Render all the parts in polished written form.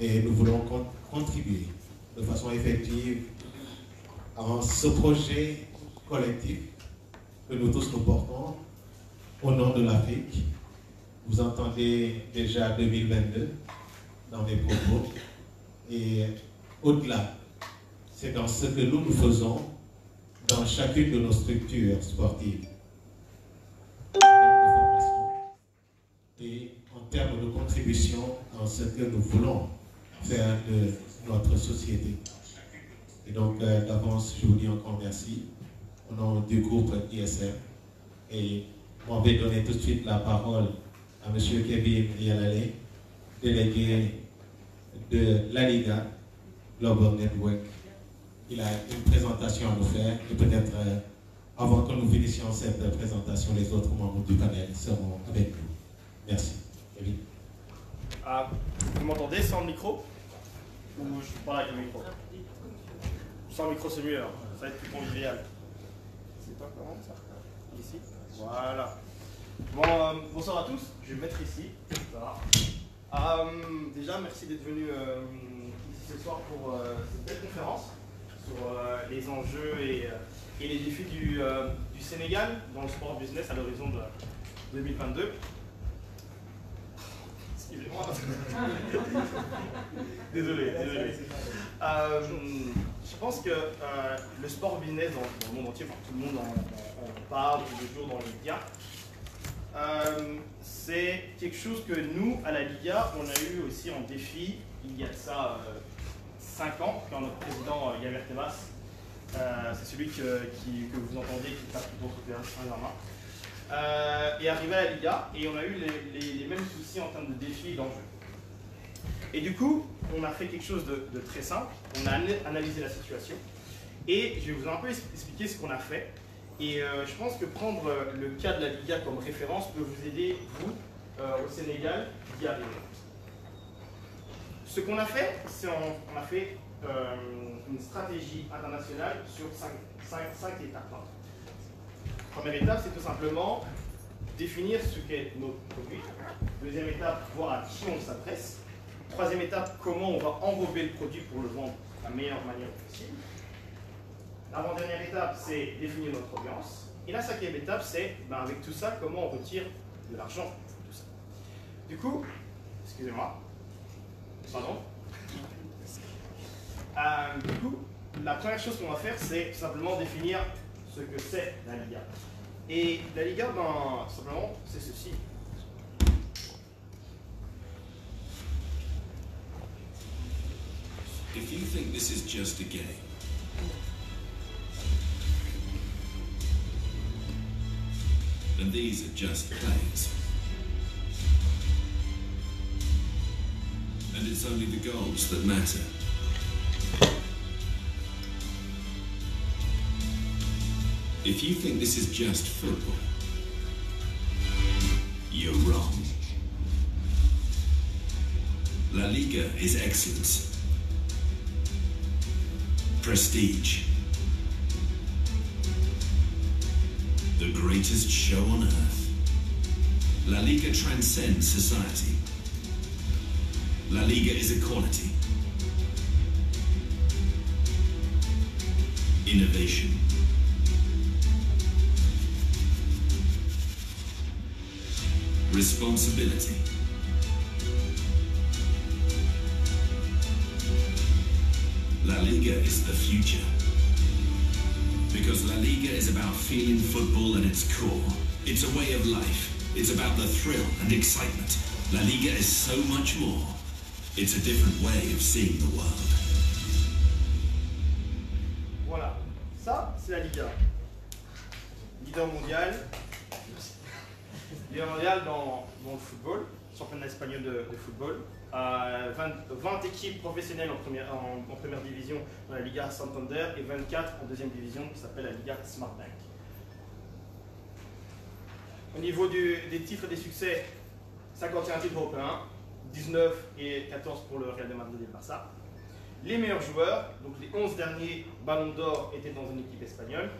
Et nous voulons contribuer de façon effective à ce projet collectif que nous tous nous portons au nom de l'Afrique. Vous entendez déjà 2022 dans mes propos. Et au-delà, c'est dans ce que nous faisons dans chacune de nos structures sportives. Et en termes de contribution dans ce que nous voulons faire de notre société. Et donc, d'avance, je vous dis encore merci au nom du groupe ISM. Et on va donner tout de suite la parole à M. Kevin Yalale, délégué de la Liga Global Network. Il a une présentation à nous faire et peut-être avant que nous finissions cette présentation, les autres membres du panel seront avec nous. Merci. Kevin. Vous m'entendez sans micro? Ou je parle avec le micro? Sans micro, c'est mieux, hein. Ça va être plus convivial. C'est pas comment ça? Ici? Voilà. Bon, bonsoir à tous. Je vais me mettre ici. Ça va. Déjà, merci d'être venu ici ce soir pour cette belle conférence sur les enjeux et les défis du Sénégal dans le sport business à l'horizon de 2022. Excusez-moi. Désolé. Je pense que le sport business dans le monde entier, tout le monde en parle tous les jours dans les médias, c'est quelque chose que nous, à la Liga, on a eu aussi en défi il y a de ça 5 ans, quand notre président Yaver Tebas, c'est celui que vous entendez qui tape plutôt sur le Saint-Germain, est arrivé à la Liga et on a eu les mêmes soucis en termes de défis et d'enjeux. Et du coup, on a fait quelque chose de très simple, on a analysé la situation et je vais vous un peu expliquer ce qu'on a fait. Et je pense que prendre le cas de la Liga comme référence peut vous aider, vous, au Sénégal, d'y arriver. Ce qu'on a fait, c'est on a fait une stratégie internationale sur 5 étapes. Première étape, c'est tout simplement définir ce qu'est notre produit. Deuxième étape, voir à qui on s'adresse. Troisième étape, comment on va enrober le produit pour le vendre de la meilleure manière possible. L'avant-dernière étape, c'est définir notre audience. Et la cinquième étape, c'est, avec tout ça, comment on retire de l'argent de tout ça. Du coup, excusez-moi, pardon. Du coup, la première chose qu'on va faire, c'est simplement définir ce que c'est la Liga. Et la Liga, simplement, c'est ceci. If you think this is just a game, then these are just plays. And it's only the goals that matter. If you think this is just football, you're wrong. La Liga is excellence, prestige, the greatest show on earth. La Liga transcends society. La Liga is equality, innovation, responsibility, La Liga is the future. Because La Liga is about feeling football at its core. It's a way of life. It's about the thrill and excitement. La Liga is so much more. It's a different way of seeing the world. Voilà, ça c'est la Liga. Leader mondial. Leader mondial dans le football, championnat espagnol de football. 20 équipes professionnelles en première division dans la Liga Santander et 24 en deuxième division qui s'appelle la Liga Smart Bank. Au niveau des titres et des succès, 51 titres européens, 19 et 14 pour le Real de Madrid et le Barça. Les meilleurs joueurs, donc les 11 derniers ballons d'or étaient dans une équipe espagnole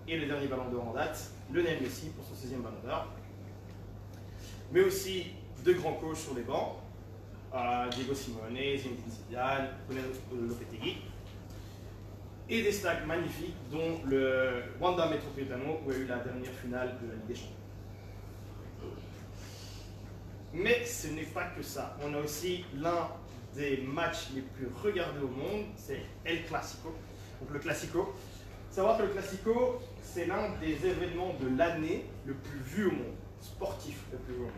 et le dernier ballon d'or en date, Lionel Messi pour son 16e ballon d'or. Mais aussi deux grands coachs sur les bancs. Diego Simeone, Zinedine Zidane, Renato Lopetegui. Et des stades magnifiques, dont le Wanda Metropolitano, où il y a eu la dernière finale de la Ligue des Champions. Mais ce n'est pas que ça. On a aussi l'un des matchs les plus regardés au monde, c'est El Clasico. Donc le Clasico, savoir que le Clasico, c'est l'un des événements de l'année le plus vu au monde, sportif le plus vu au monde.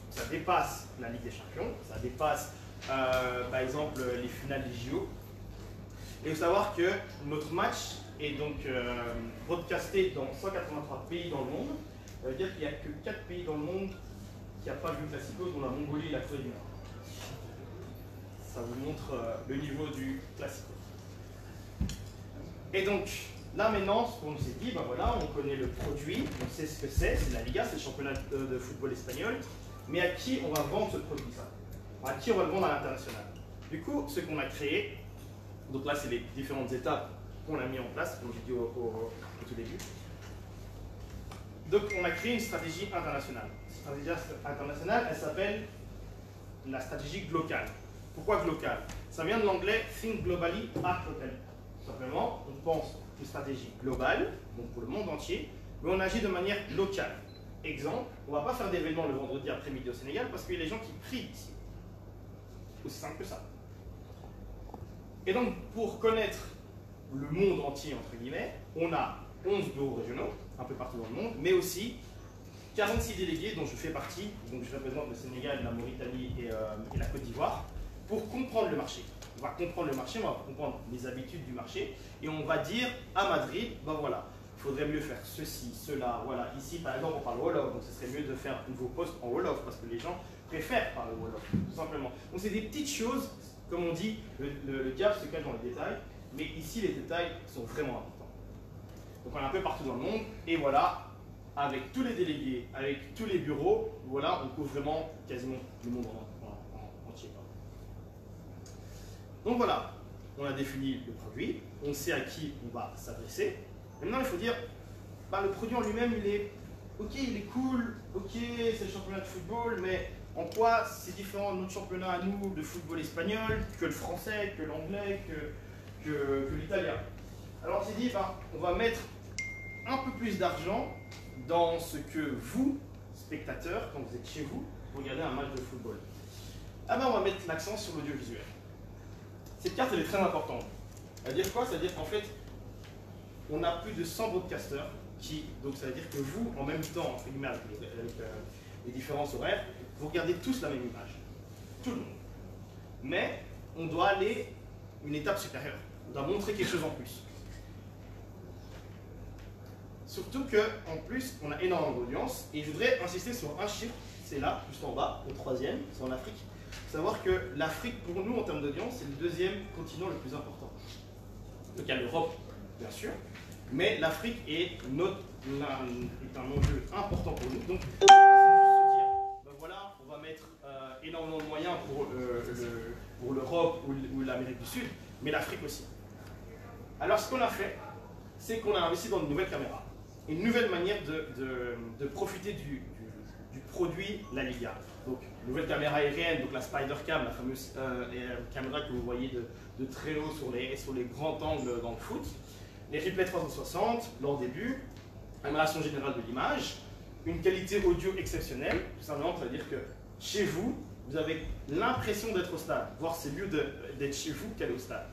Ça dépasse la Ligue des Champions, ça dépasse par exemple les finales des JO. Et il faut savoir que notre match est donc broadcasté dans 183 pays dans le monde. Ça veut dire qu'il n'y a que 4 pays dans le monde qui n'ont pas vu le Clasico, dont la Mongolie et la Corée du Nord. Ça vous montre le niveau du Clasico. Et donc, là maintenant, ce qu'on s'est dit, ben voilà, on connaît le produit, on sait ce que c'est la Liga, c'est le championnat de football espagnol, mais à qui on va vendre ce produit-là? À qui on va le vendre à l'international? Du coup, ce qu'on a créé, donc là c'est les différentes étapes qu'on a mis en place, comme j'ai dit au tout début. Donc on a créé une stratégie internationale. Cette stratégie internationale, elle s'appelle la stratégie globale. Pourquoi globale? Ça vient de l'anglais Think Globally, Act Locally. Simplement, on pense une stratégie globale, donc pour le monde entier, mais on agit de manière locale. Exemple, on ne va pas faire d'événement le vendredi après-midi au Sénégal parce qu'il y a des gens qui prient ici. Aussi simple que ça. Et donc, pour connaître le monde entier, entre guillemets, on a 11 bureaux régionaux, un peu partout dans le monde, mais aussi 46 délégués dont je fais partie, donc je représente le Sénégal, la Mauritanie et la Côte d'Ivoire, pour comprendre le marché. On va comprendre le marché, on va comprendre les habitudes du marché, et on va dire à Madrid, ben voilà, il faudrait mieux faire ceci, cela, voilà. Ici, par exemple, on parle Wolof, donc ce serait mieux de faire un nouveau poste en Wolof, parce que les gens préfèrent parler Wolof, tout simplement. Donc c'est des petites choses, comme on dit, le diable se cache dans les détails, mais ici, les détails sont vraiment importants. Donc on est un peu partout dans le monde, et voilà, avec tous les délégués, avec tous les bureaux, voilà, on couvre vraiment quasiment le monde entier. Donc voilà, on a défini le produit, on sait à qui on va s'adresser. Maintenant, il faut dire, bah, le produit en lui-même, il est ok, il est cool, ok, c'est le championnat de football, mais en quoi c'est différent de notre championnat à nous de football espagnol, que le français, que l'anglais, que l'italien? Alors on s'est dit, bah, on va mettre un peu plus d'argent dans ce que vous, spectateurs, quand vous êtes chez vous, vous regardez un match de football. Ah ben, on va mettre l'accent sur l'audiovisuel. Cette carte, elle est très importante. Ça veut dire quoi? Ça veut dire qu'en fait, on a plus de 100 broadcasters qui, donc ça veut dire que vous, en même temps, entre guillemets, avec les différences horaires, vous regardez tous la même image. Tout le monde. Mais on doit aller une étape supérieure. On doit montrer quelque chose en plus. Surtout qu'en plus, on a énormément d'audience. Et je voudrais insister sur un chiffre, c'est là, juste en bas, au 3e, c'est en Afrique. Il faut savoir que l'Afrique, pour nous, en termes d'audience, c'est le 2e continent le plus important. Donc il y a l'Europe, bien sûr, mais l'Afrique est un enjeu important pour nous. Donc, c'est juste se dire, ben voilà, on va mettre énormément de moyens pour l'Europe ou l'Amérique du Sud, mais l'Afrique aussi. Alors, ce qu'on a fait, c'est qu'on a investi dans une nouvelle caméra. Une nouvelle manière de profiter du produit La Liga. Donc, nouvelle caméra aérienne, donc la Spider-Cam, la fameuse caméra que vous voyez de très haut sur les grands angles dans le foot. Les replays 360, leur début, amélioration générale de l'image, une qualité audio exceptionnelle. Tout simplement, ça veut dire que chez vous, vous avez l'impression d'être au stade. Voire c'est mieux d'être chez vous qu'aller au stade.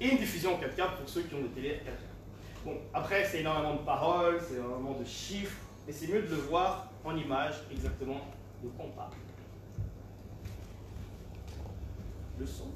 Et une diffusion en 4K pour ceux qui ont des télé 4K. Bon, après, c'est énormément de paroles, c'est énormément de chiffres, mais c'est mieux de le voir en image exactement de quoi on parle. Le son.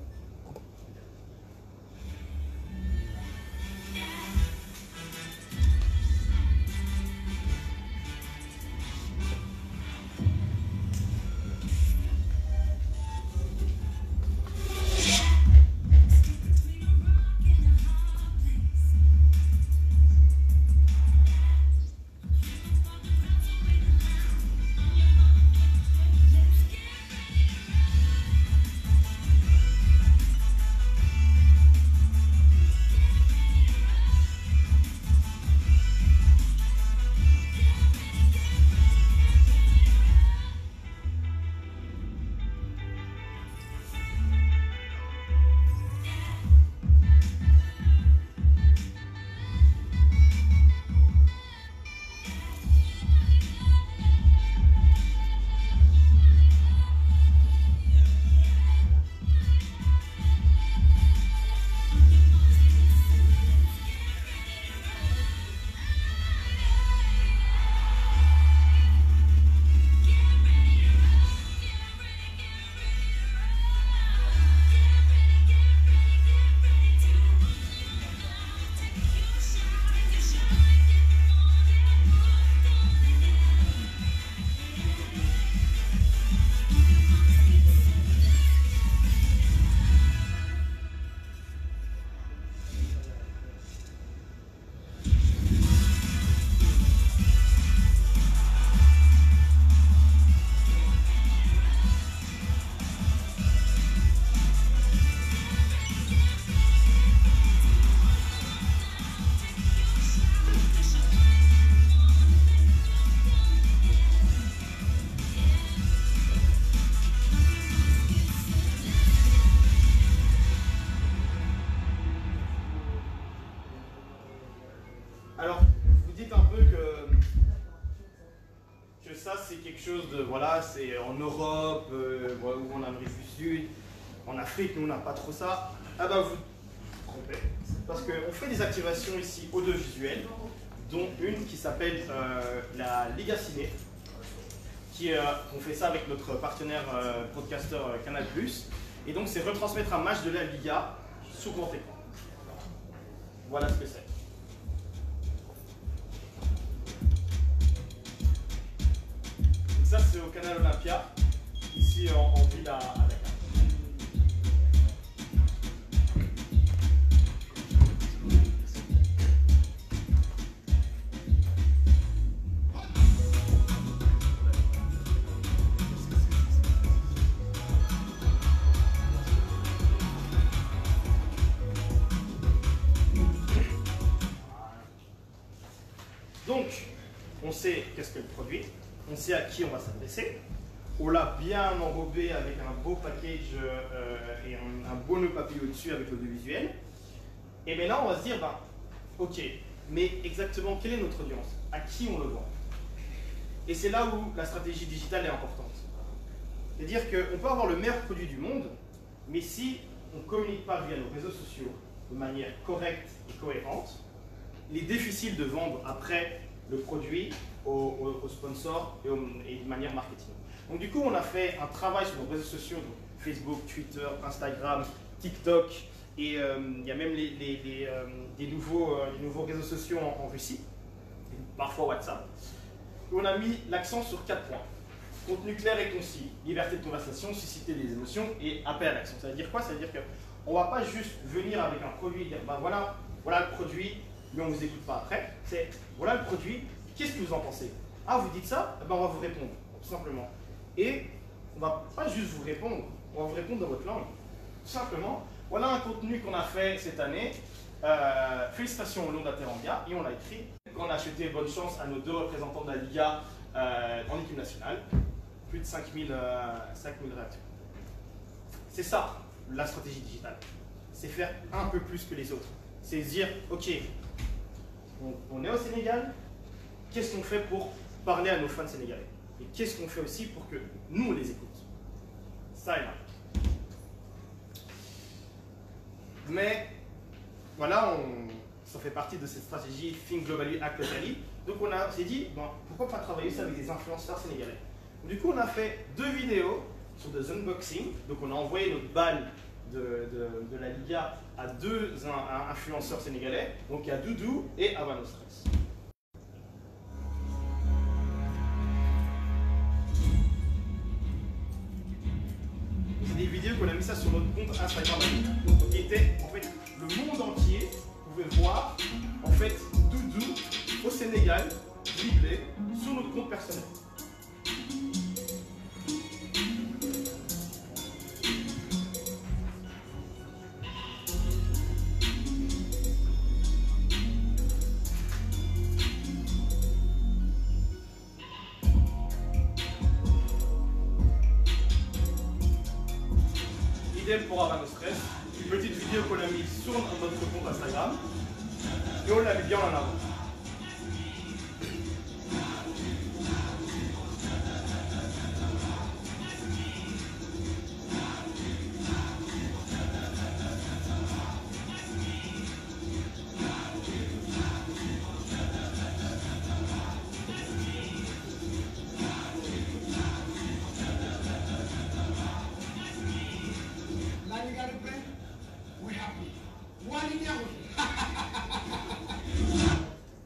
chose de, voilà, c'est en Europe, ou en Amérique du Sud, en Afrique, nous on n'a pas trop ça. Ah bah vous trompez, parce qu'on fait des activations ici audiovisuelles, dont une qui s'appelle la Liga Ciné, on fait ça avec notre partenaire podcasteur Canal+, et donc c'est retransmettre un match de la Liga sous grand écran. Voilà ce que c'est. Ça, c'est au Canal Olympia, ici en ville à Dakar. Donc, on sait qu'est-ce que le produit. On sait à qui on va s'adresser. On l'a bien enrobé avec un beau package et un beau nœud papillon au-dessus avec l'audiovisuel. Et maintenant, on va se dire, ben, ok, mais exactement quelle est notre audience? À qui on le vend? Et c'est là où la stratégie digitale est importante. C'est-à-dire qu'on peut avoir le meilleur produit du monde, mais si on ne communique pas via nos réseaux sociaux de manière correcte et cohérente, il est difficile de vendre après le produit aux sponsors et de manière marketing. Donc du coup, on a fait un travail sur nos réseaux sociaux, donc Facebook, Twitter, Instagram, TikTok, et il y a même des nouveaux réseaux sociaux en Russie, parfois WhatsApp. Et on a mis l'accent sur 4 points. Contenu clair et concis, liberté de conversation, susciter des émotions et appel à l'action. Ça veut dire quoi? Ça veut dire qu'on ne va pas juste venir avec un produit et dire ben voilà le produit, mais on ne vous écoute pas après. C'est voilà le produit, qu'est-ce que vous en pensez? Ah, vous dites ça? Ben, on va vous répondre, tout simplement. Et on ne va pas juste vous répondre, on va vous répondre dans votre langue. Tout simplement, voilà un contenu qu'on a fait cette année. Félicitations au nom d'Aterambia, et on l'a écrit. On a acheté bonne chance à nos 2 représentants de la Liga en équipe nationale. Plus de 5000 réactions. C'est ça, la stratégie digitale. C'est faire un peu plus que les autres. C'est se dire, ok, on est au Sénégal, qu'est-ce qu'on fait pour parler à nos fans sénégalais? Et qu'est-ce qu'on fait aussi pour que nous, on les écoute? Ça est là. Mais, voilà, ça fait partie de cette stratégie Think Globally, Act Locally. Donc on s'est dit, bon, pourquoi pas travailler ça avec des influenceurs sénégalais? Du coup, on a fait 2 vidéos sur des unboxings. Donc on a envoyé notre balle de la Liga à 2 influenceurs sénégalais. Donc il y a Doudou et Havana Stress. C'est des vidéos qu'on a mis ça sur notre compte Instagram. Donc qui était en fait le monde entier pouvait voir en fait Doudou au Sénégal dribbler sur notre compte personnel. Pour Havana Stress, une petite vidéo qu'on a mise sur notre compte Instagram et on l'a mis bien en avant.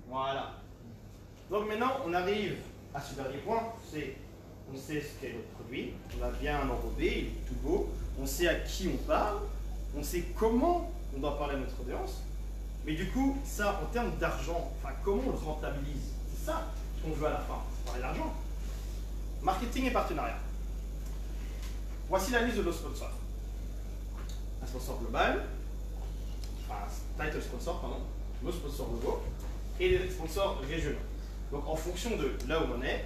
Voilà. Donc maintenant, on arrive à ce dernier point, c'est on sait ce qu'est notre produit, on l'a bien enrobé, il est tout beau, on sait à qui on parle, on sait comment on doit parler à notre audience, mais du coup, ça, en termes d'argent, enfin, comment on le rentabilise? C'est ça qu'on veut à la fin, c'est parler d'argent. Marketing et partenariat. Voici la liste de nos sponsors. Un sponsor global, enfin, title sponsor, pardon, nos sponsors logos, et les sponsors régionaux. Donc en fonction de là où on est,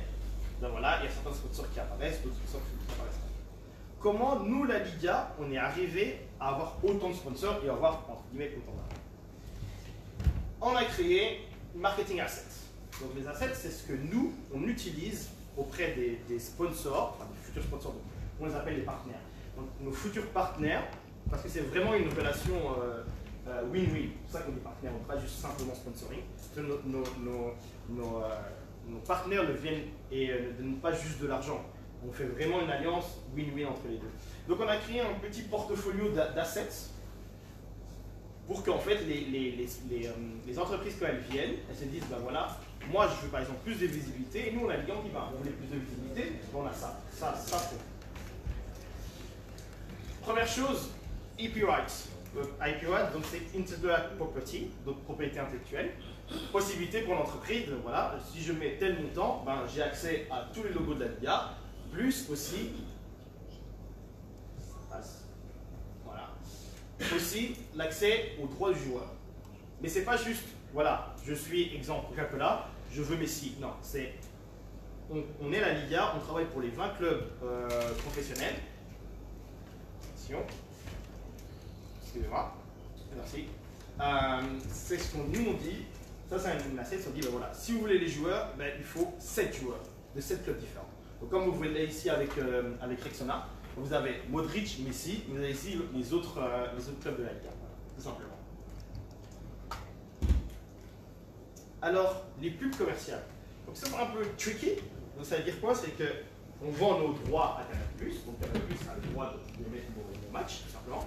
ben voilà, il y a certains sponsors qui apparaissent, d'autres sponsors qui apparaissent pas. Comment nous, la Liga, on est arrivé à avoir autant de sponsors et à avoir, entre guillemets, autant d'argent? On a créé Marketing Assets. Donc les assets, c'est ce que nous, on utilise auprès des sponsors, enfin des futurs sponsors, on les appelle les partenaires. Donc nos futurs partenaires, parce que c'est vraiment une relation win-win, c'est pour ça qu'on dit partenaire, on ne pas juste simplement sponsoring. Nos partenaires ne viennent et ne donnent pas juste de l'argent. On fait vraiment une alliance win-win entre les deux. Donc on a créé un petit portfolio d'assets pour qu'en fait les entreprises quand elles viennent, elles se disent ben voilà, moi je veux par exemple plus de visibilité et nous on a dit on dit ben on voulait plus de visibilité, ben, on a ça c'est. Première chose, IP rights. IP rights, donc c'est intellectual property, donc propriété intellectuelle. Possibilité pour l'entreprise, voilà, si je mets tel montant, ben, j'ai accès à tous les logos de la Liga, plus aussi, voilà, aussi l'accès aux droits du joueur. Mais c'est pas juste, voilà, je suis exemple Coca-Cola, je veux Messi. Non, c'est, on est la Liga, on travaille pour les 20 clubs professionnels. Attention. Excusez-moi. Merci. C'est ce qu'on nous dit. Ça, c'est un asset. On dit, ben voilà, si vous voulez les joueurs, ben, il faut 7 joueurs de 7 clubs différents. Donc, comme vous voyez ici avec Rexona, vous avez Modric, Messi, vous avez ici les autres clubs de la Liga, tout simplement. Alors, les pubs commerciales. Donc, c'est un peu tricky. Donc, ça veut dire quoi? C'est que on vend nos droits à Canal+, donc Canal+ a le droit de mettre nos matchs, tout simplement.